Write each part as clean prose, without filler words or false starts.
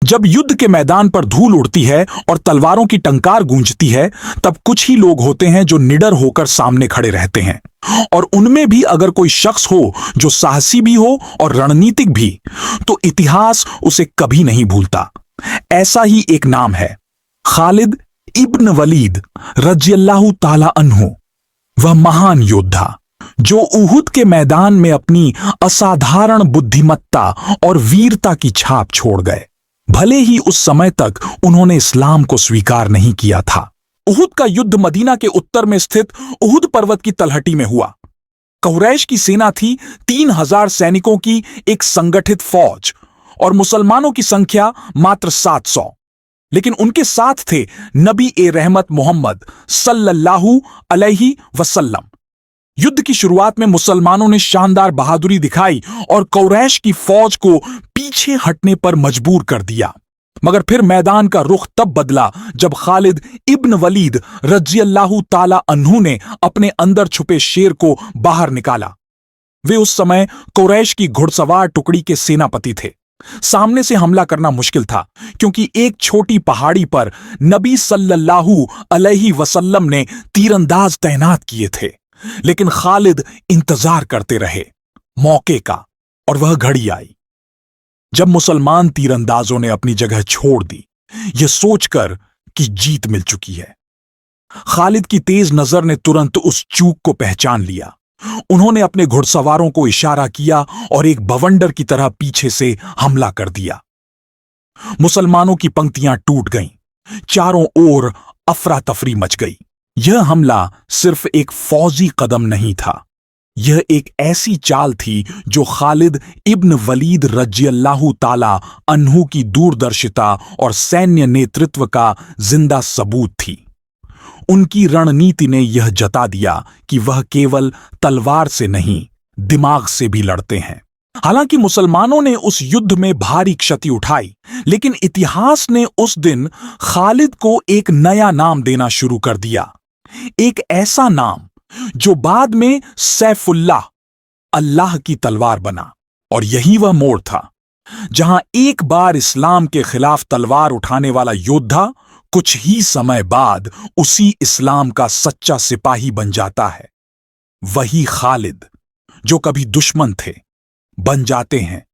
जब युद्ध के मैदान पर धूल उड़ती है और तलवारों की टंकार गूंजती है, तब कुछ ही लोग होते हैं जो निडर होकर सामने खड़े रहते हैं। और उनमें भी अगर कोई शख्स हो जो साहसी भी हो और रणनीतिक भी, तो इतिहास उसे कभी नहीं भूलता। ऐसा ही एक नाम है खालिद इब्न वलीद रज़ियल्लाहु ताला अन्हु। वह महान योद्धा जो उहुद के मैदान में अपनी असाधारण बुद्धिमत्ता और वीरता की छाप छोड़ गए। भले ही उस समय तक उन्होंने इस्लाम को स्वीकार नहीं किया था। उहुद का युद्ध मदीना के उत्तर में स्थित उहुद पर्वत की तलहटी में हुआ। कुरैश की सेना थी 3000 सैनिकों की एक संगठित फौज और मुसलमानों की संख्या मात्र 700। लेकिन उनके साथ थे नबी ए रहमत मोहम्मद सल्लल्लाहु अलैहि वसल्लम। युद्ध की शुरुआत में मुसलमानों ने शानदार बहादुरी दिखाई और कुरैश की फौज को पीछे हटने पर मजबूर कर दिया। मगर फिर मैदान का रुख तब बदला जब खालिद इब्न वलीद रज़ियल्लाहु ताला अन्हु ने अपने अंदर छुपे शेर को बाहर निकाला। वे उस समय कुरैश की घुड़सवार टुकड़ी के सेनापति थे। सामने से हमला करना मुश्किल था क्योंकि एक छोटी पहाड़ी पर नबी सल्लल्लाहु अलैहि वसल्लम ने तीरंदाज तैनात किए थे। लेकिन खालिद इंतजार करते रहे मौके का, और वह घड़ी आई जब मुसलमान तीरंदाजों ने अपनी जगह छोड़ दी, यह सोचकर कि जीत मिल चुकी है। खालिद की तेज नजर ने तुरंत उस चूक को पहचान लिया। उन्होंने अपने घुड़सवारों को इशारा किया और एक बवंडर की तरह पीछे से हमला कर दिया। मुसलमानों की पंक्तियां टूट गईं, चारों ओर अफरा तफरी मच गई। यह हमला सिर्फ एक फौजी कदम नहीं था, यह एक ऐसी चाल थी जो खालिद इब्न वलीद रज़ियल्लाहु ताला अन्हु की दूरदर्शिता और सैन्य नेतृत्व का जिंदा सबूत थी। उनकी रणनीति ने यह जता दिया कि वह केवल तलवार से नहीं, दिमाग से भी लड़ते हैं। हालांकि मुसलमानों ने उस युद्ध में भारी क्षति उठाई, लेकिन इतिहास ने उस दिन खालिद को एक नया नाम देना शुरू कर दिया। एक ऐसा नाम जो बाद में सैफुल्लाह, अल्लाह की तलवार बना। और यही वह मोड़ था जहां एक बार इस्लाम के खिलाफ तलवार उठाने वाला योद्धा कुछ ही समय बाद उसी इस्लाम का सच्चा सिपाही बन जाता है। वही खालिद जो कभी दुश्मन थे, बन जाते हैं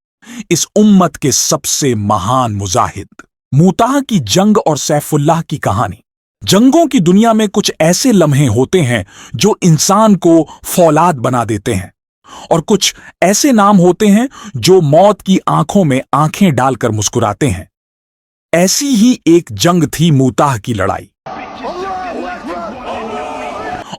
इस उम्मत के सबसे महान मुजाहिद। मूताह की जंग और सैफुल्लाह की कहानी। जंगों की दुनिया में कुछ ऐसे लम्हे होते हैं जो इंसान को फौलाद बना देते हैं, और कुछ ऐसे नाम होते हैं जो मौत की आंखों में आंखें डालकर मुस्कुराते हैं। ऐसी ही एक जंग थी मूताह की लड़ाई।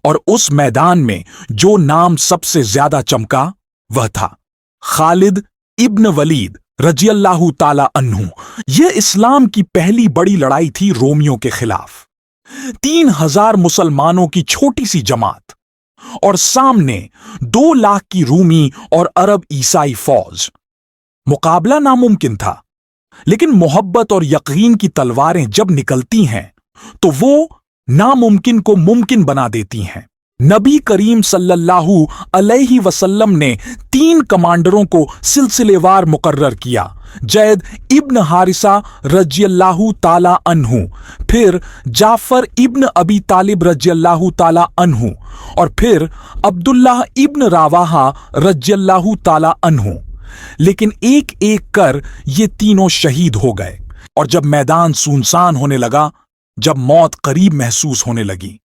और उस मैदान में जो नाम सबसे ज्यादा चमका वह था खालिद इब्न वलीद रज़ियल्लाहु ताला अन्हु। यह इस्लाम की पहली बड़ी लड़ाई थी रोमियों के खिलाफ। 3000 मुसलमानों की छोटी सी जमात और सामने 2 लाख की रूमी और अरब ईसाई फौज। मुकाबला नामुमकिन था, लेकिन मोहब्बत और यकीन की तलवारें जब निकलती हैं तो वो नामुमकिन को मुमकिन बना देती हैं। नबी करीम सल्लल्लाहु अलैहि वसल्लम ने 3 कमांडरों को सिलसिलेवार मुकर्रर किया। जैद इब्न हारिसा रज़ियल्लाहु ताला अन्हु, फिर जाफर इब्न अबी तालिब रज़ियल्लाहु ताला अन्हु, और फिर अब्दुल्लाह इब्न रावाहा रज़ियल्लाहु ताला अन्हु। लेकिन एक एक कर ये तीनों शहीद हो गए। और जब मैदान सुनसान होने लगा, जब मौत करीब महसूस होने लगी,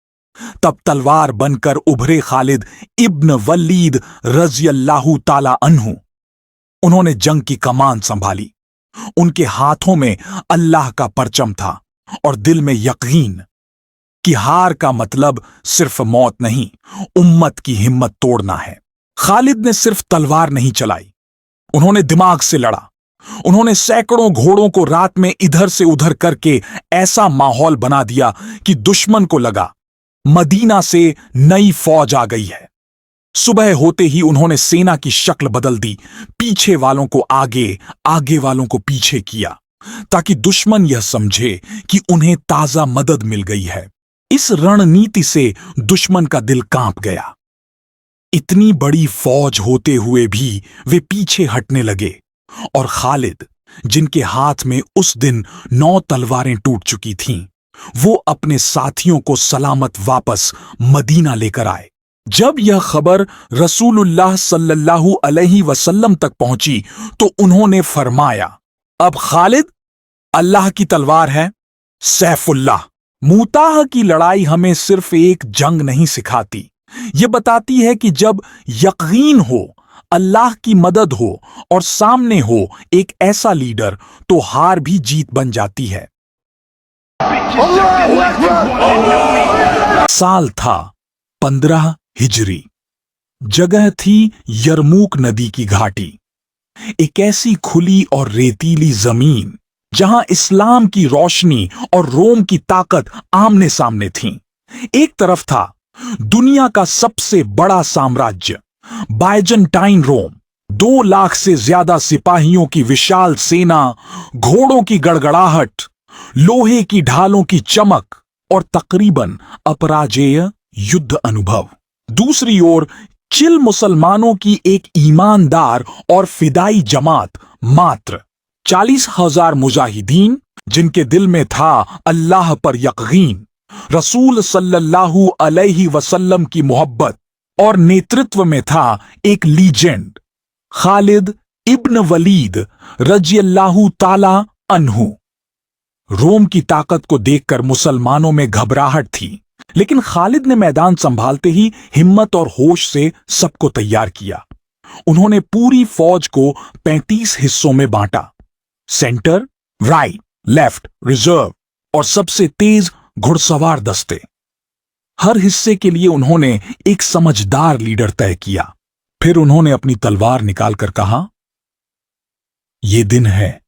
तब तलवार बनकर उभरे खालिद इब्न वलीद रज़ियल्लाहु ताला अन्हु। उन्होंने जंग की कमान संभाली। उनके हाथों में अल्लाह का परचम था और दिल में यकीन कि हार का मतलब सिर्फ मौत नहीं, उम्मत की हिम्मत तोड़ना है। खालिद ने सिर्फ तलवार नहीं चलाई, उन्होंने दिमाग से लड़ा। उन्होंने सैकड़ों घोड़ों को रात में इधर से उधर करके ऐसा माहौल बना दिया कि दुश्मन को लगा मदीना से नई फौज आ गई है। सुबह होते ही उन्होंने सेना की शक्ल बदल दी। पीछे वालों को आगे, आगे वालों को पीछे किया, ताकि दुश्मन यह समझे कि उन्हें ताजा मदद मिल गई है। इस रणनीति से दुश्मन का दिल कांप गया। इतनी बड़ी फौज होते हुए भी वे पीछे हटने लगे, और खालिद जिनके हाथ में उस दिन 9 तलवारें टूट चुकी थीं, वो अपने साथियों को सलामत वापस मदीना लेकर आए। जब यह खबर रसूलुल्लाह सल्लल्लाहु अलैहि वसल्लम तक पहुंची तो उन्होंने फरमाया, अब खालिद अल्लाह की तलवार है, सैफुल्लाह। मूताह की लड़ाई हमें सिर्फ एक जंग नहीं सिखाती, ये बताती है कि जब यकीन हो, अल्लाह की मदद हो और सामने हो एक ऐसा लीडर, तो हार भी जीत बन जाती है। साल था 15 हिजरी। जगह थी यरमूक नदी की घाटी, एक ऐसी खुली और रेतीली जमीन जहां इस्लाम की रोशनी और रोम की ताकत आमने सामने थीं। एक तरफ था दुनिया का सबसे बड़ा साम्राज्य बाइजेंटाइन रोम, 2 लाख से ज्यादा सिपाहियों की विशाल सेना, घोड़ों की गड़गड़ाहट, लोहे की ढालों की चमक और तकरीबन अपराजेय युद्ध अनुभव। दूसरी ओर चिल मुसलमानों की एक ईमानदार और फिदाई जमात, मात्र 40,000 मुजाहिदीन, जिनके दिल में था अल्लाह पर यकीन, रसूल सल्लल्लाहु अलैहि वसल्लम की मोहब्बत, और नेतृत्व में था एक लीजेंड, खालिद इब्न वलीद रज़ियल्लाहु ताला अन्हु। रोम की ताकत को देखकर मुसलमानों में घबराहट थी, लेकिन खालिद ने मैदान संभालते ही हिम्मत और होश से सबको तैयार किया। उन्होंने पूरी फौज को 35 हिस्सों में बांटा, सेंटर, राइट, लेफ्ट, रिजर्व और सबसे तेज घुड़सवार दस्ते। हर हिस्से के लिए उन्होंने एक समझदार लीडर तय किया। फिर उन्होंने अपनी तलवार निकालकर कहा, यह दिन है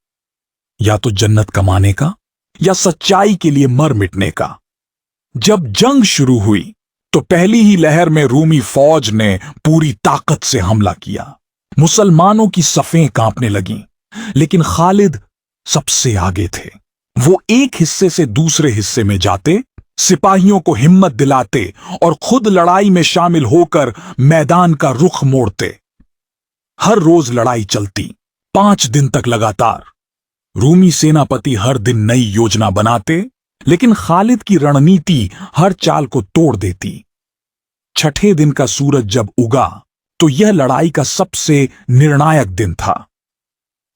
या तो जन्नत कमाने का या सच्चाई के लिए मर मिटने का। जब जंग शुरू हुई तो पहली ही लहर में रूमी फौज ने पूरी ताकत से हमला किया। मुसलमानों की सफें कांपने लगीं, लेकिन खालिद सबसे आगे थे। वो एक हिस्से से दूसरे हिस्से में जाते, सिपाहियों को हिम्मत दिलाते और खुद लड़ाई में शामिल होकर मैदान का रुख मोड़ते। हर रोज लड़ाई चलती, 5 दिन तक लगातार। रूमी सेनापति हर दिन नई योजना बनाते, लेकिन खालिद की रणनीति हर चाल को तोड़ देती। छठे दिन का सूरज जब उगा तो यह लड़ाई का सबसे निर्णायक दिन था।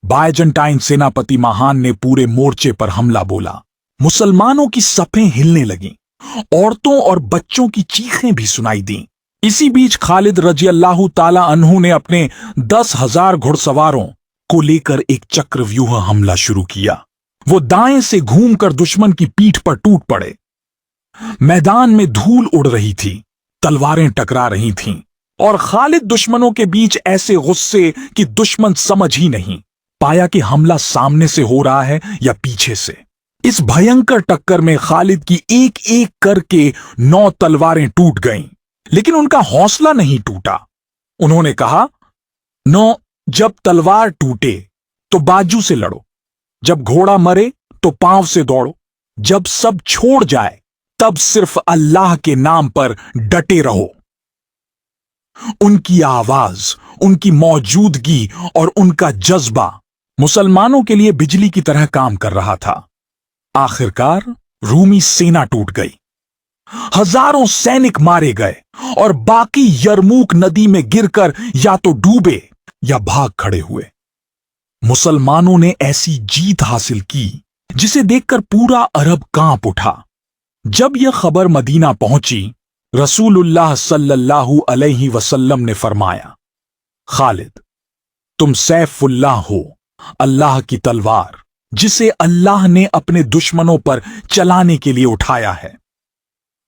बाइजेंटाइन सेनापति महान ने पूरे मोर्चे पर हमला बोला। मुसलमानों की सफें हिलने लगीं, औरतों और बच्चों की चीखें भी सुनाई दीं। इसी बीच खालिद रज़ियल्लाहु ताला अन्हु ने अपने 10,000 घुड़सवारों को लेकर एक चक्रव्यूह हमला शुरू किया। वो दाएं से घूमकर दुश्मन की पीठ पर टूट पड़े। मैदान में धूल उड़ रही थी, तलवारें टकरा रही थीं, और खालिद दुश्मनों के बीच ऐसे गुस्से कि दुश्मन समझ ही नहीं पाया कि हमला सामने से हो रहा है या पीछे से। इस भयंकर टक्कर में खालिद की एक एक करके 9 तलवारें टूट गईं, लेकिन उनका हौसला नहीं टूटा। उन्होंने कहा, 9, जब तलवार टूटे तो बाजू से लड़ो, जब घोड़ा मरे तो पांव से दौड़ो, जब सब छोड़ जाए तब सिर्फ अल्लाह के नाम पर डटे रहो। उनकी आवाज, उनकी मौजूदगी और उनका जज्बा मुसलमानों के लिए बिजली की तरह काम कर रहा था। आखिरकार रूमी सेना टूट गई, हजारों सैनिक मारे गए और बाकी यरमूक नदी में गिरकर या तो डूबे या भाग खड़े हुए। मुसलमानों ने ऐसी जीत हासिल की जिसे देखकर पूरा अरब कांप उठा। जब यह खबर मदीना पहुंची, रसूलुल्लाह सल्लल्लाहु अलैहि वसल्लम ने फरमाया, खालिद, तुम सैफुल्लाह हो, अल्लाह की तलवार, जिसे अल्लाह ने अपने दुश्मनों पर चलाने के लिए उठाया है।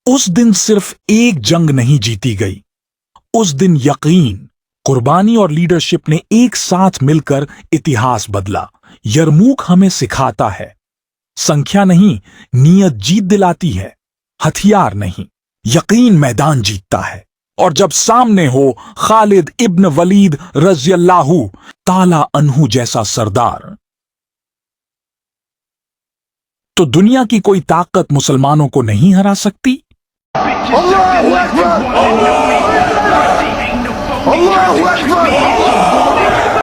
उस दिन सिर्फ एक जंग नहीं जीती गई, उस दिन यकीन, कुर्बानी और लीडरशिप ने एक साथ मिलकर इतिहास बदला। यरमूक हमें सिखाता है, संख्या नहीं, नीयत जीत दिलाती है, हथियार नहीं, यकीन मैदान जीतता है। और जब सामने हो खालिद इब्न वलीद रज़ियल्लाहु ताला अन्हु जैसा सरदार, तो दुनिया की कोई ताकत मुसलमानों को नहीं हरा सकती। अल्लाहु अकबर।